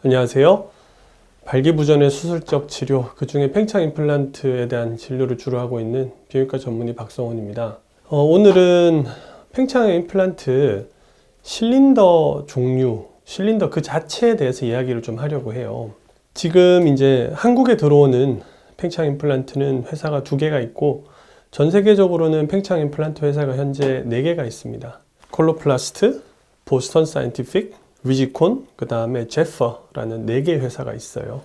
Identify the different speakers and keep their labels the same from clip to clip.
Speaker 1: 안녕하세요. 발기부전의 수술적 치료, 그중에 팽창 임플란트에 대한 진료를 주로 하고 있는 비형외과 전문의 박성훈입니다. 오늘은 팽창 임플란트 실린더 종류, 실린더 그 자체에 대해서 이야기를 좀 하려고 해요. 지금 이제 한국에 들어오는 팽창 임플란트는 회사가 2개가 있고, 전 세계적으로는 팽창 임플란트 회사가 현재 4개가 있습니다. 콜로플라스트, 보스턴 사이언티픽, 위지콘, 그 다음에 제퍼라는 4개의 회사가 있어요.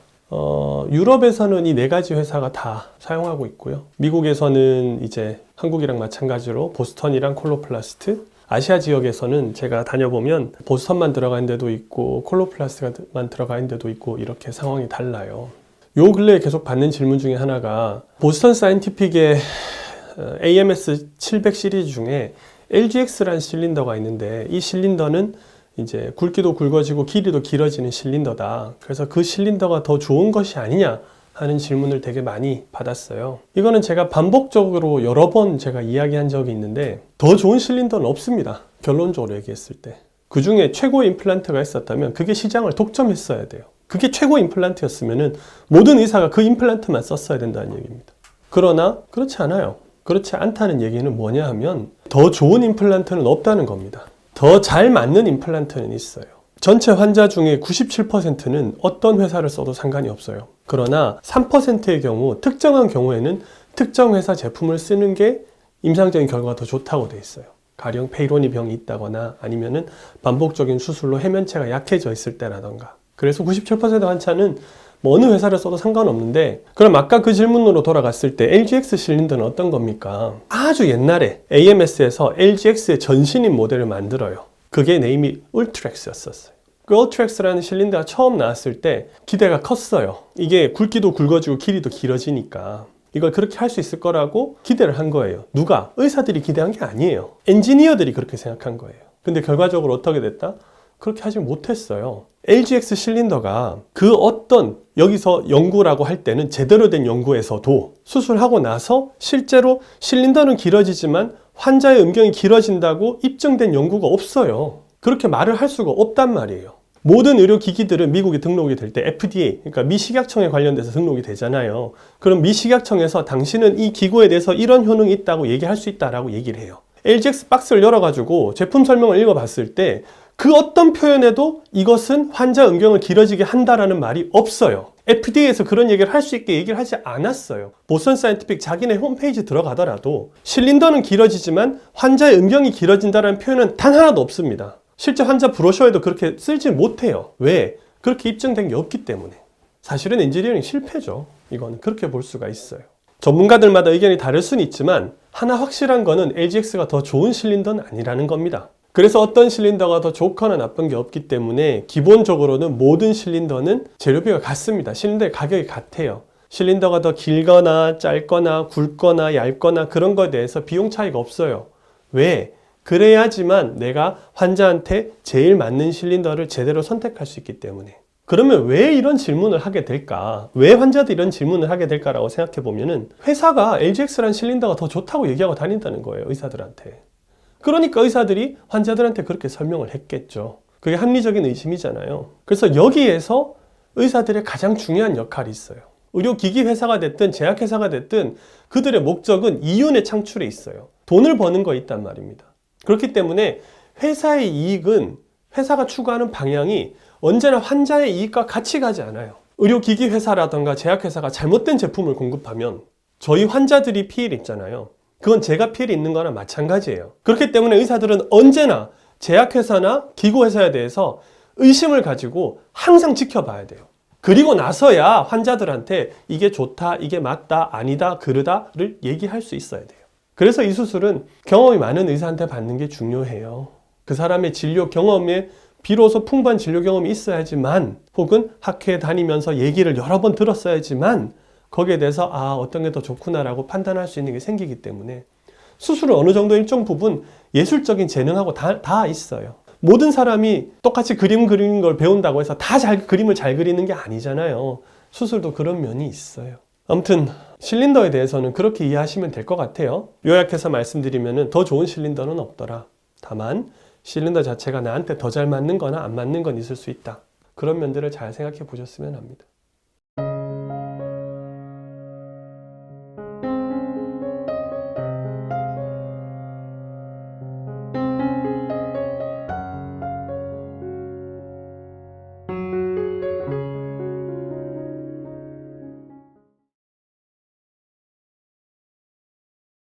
Speaker 1: 유럽에서는 이 4가지 회사가 다 사용하고 있고요. 미국에서는 이제 한국이랑 마찬가지로 보스턴이랑 콜로플라스트, 아시아 지역에서는 제가 다녀보면 보스턴만 들어가 있는 데도 있고 콜로플라스트만 들어가 있는 데도 있고 이렇게 상황이 달라요. 요 근래에 계속 받는 질문 중에 하나가 보스턴 사이언티픽의 AMS 700 시리즈 중에 LGX라는 실린더가 있는데, 이 실린더는 이제 굵기도 굵어지고 길이도 길어지는 실린더다. 그래서 그 실린더가 더 좋은 것이 아니냐 하는 질문을 되게 많이 받았어요. 이거는 제가 반복적으로 여러 번 제가 이야기한 적이 있는데, 더 좋은 실린더는 없습니다. 결론적으로 얘기했을 때. 그 중에 최고의 임플란트가 있었다면 그게 시장을 독점했어야 돼요. 그게 최고 임플란트였으면 모든 의사가 그 임플란트만 썼어야 된다는 얘기입니다. 그러나 그렇지 않아요. 그렇지 않다는 얘기는 뭐냐 하면, 더 좋은 임플란트는 없다는 겁니다. 더 잘 맞는 임플란트는 있어요. 전체 환자 중에 97%는 어떤 회사를 써도 상관이 없어요. 그러나 3%의 경우, 특정한 경우에는 특정 회사 제품을 쓰는 게 임상적인 결과가 더 좋다고 돼 있어요. 가령 페이로니 병이 있다거나 아니면은 반복적인 수술로 해면체가 약해져 있을 때라던가. 그래서 97% 환자는 뭐 어느 회사를 써도 상관없는데, 그럼 아까 그 질문으로 돌아갔을 때 LGX 실린더는 어떤 겁니까? 아주 옛날에 AMS에서 LGX의 전신인 모델을 만들어요. 그게 네임이 울트렉스였었어요. 그 울트렉스라는 실린더가 처음 나왔을 때 기대가 컸어요. 이게 굵기도 굵어지고 길이도 길어지니까 이걸 그렇게 할 수 있을 거라고 기대를 한 거예요. 누가? 의사들이 기대한 게 아니에요. 엔지니어들이 그렇게 생각한 거예요. 근데 결과적으로 어떻게 됐다? 그렇게 하지 못했어요. LGX 실린더가 그 어떤, 여기서 연구라고 할 때는 제대로 된 연구에서도 수술하고 나서 실제로 실린더는 길어지지만 환자의 음경이 길어진다고 입증된 연구가 없어요. 그렇게 말을 할 수가 없단 말이에요. 모든 의료기기들은 미국에 등록이 될 때 FDA, 그러니까 미식약청에 관련돼서 등록이 되잖아요. 그럼 미식약청에서 당신은 이 기구에 대해서 이런 효능이 있다고 얘기할 수 있다라고 얘기를 해요. LGX 박스를 열어가지고 제품 설명을 읽어봤을 때 그 어떤 표현에도 이것은 환자 음경을 길어지게 한다라는 말이 없어요. FDA에서 그런 얘기를 할 수 있게 얘기를 하지 않았어요. 보스턴 사이언티픽 자기네 홈페이지 들어가더라도 실린더는 길어지지만 환자의 음경이 길어진다는 표현은 단 하나도 없습니다. 실제 환자 브로셔에도 그렇게 쓰지 못해요. 왜? 그렇게 입증된 게 없기 때문에. 사실은 엔지니어링 실패죠. 이건 그렇게 볼 수가 있어요. 전문가들마다 의견이 다를 수는 있지만 하나 확실한 거는 LGX가 더 좋은 실린더는 아니라는 겁니다. 그래서 어떤 실린더가 더 좋거나 나쁜 게 없기 때문에 기본적으로는 모든 실린더는 재료비가 같습니다. 실린더의 가격이 같아요. 실린더가 더 길거나 짧거나 굵거나 얇거나 그런 거에 대해서 비용 차이가 없어요. 왜? 그래야지만 내가 환자한테 제일 맞는 실린더를 제대로 선택할 수 있기 때문에. 그러면 왜 이런 질문을 하게 될까? 왜 환자들이 이런 질문을 하게 될까라고 생각해 보면은, 회사가 LGX라는 실린더가 더 좋다고 얘기하고 다닌다는 거예요, 의사들한테. 그러니까 의사들이 환자들한테 그렇게 설명을 했겠죠. 그게 합리적인 의심이잖아요. 그래서 여기에서 의사들의 가장 중요한 역할이 있어요. 의료기기 회사가 됐든 제약회사가 됐든 그들의 목적은 이윤의 창출에 있어요. 돈을 버는 거에 있단 말입니다. 그렇기 때문에 회사의 이익은, 회사가 추구하는 방향이 언제나 환자의 이익과 같이 가지 않아요. 의료기기 회사라든가 제약회사가 잘못된 제품을 공급하면 저희 환자들이 피해를 입잖아요. 그건 제가 피해를 입는 거나 마찬가지예요. 그렇기 때문에 의사들은 언제나 제약회사나 기구회사에 대해서 의심을 가지고 항상 지켜봐야 돼요. 그리고 나서야 환자들한테 이게 좋다, 이게 맞다, 아니다, 그르다를 얘기할 수 있어야 돼요. 그래서 이 수술은 경험이 많은 의사한테 받는 게 중요해요. 그 사람의 진료 경험에 비로소 풍부한 진료 경험이 있어야지만, 혹은 학회에 다니면서 얘기를 여러 번 들었어야지만 거기에 대해서 어떤 게 더 좋구나라고 판단할 수 있는 게 생기기 때문에, 수술은 어느 정도 일정 부분 예술적인 재능하고 다 있어요. 모든 사람이 똑같이 그림 그리는 걸 배운다고 해서 다 그림을 잘 그리는 게 아니잖아요. 수술도 그런 면이 있어요. 아무튼 실린더에 대해서는 그렇게 이해하시면 될 것 같아요. 요약해서 말씀드리면 더 좋은 실린더는 없더라. 다만 실린더 자체가 나한테 더 잘 맞는 거나 안 맞는 건 있을 수 있다. 그런 면들을 잘 생각해 보셨으면 합니다.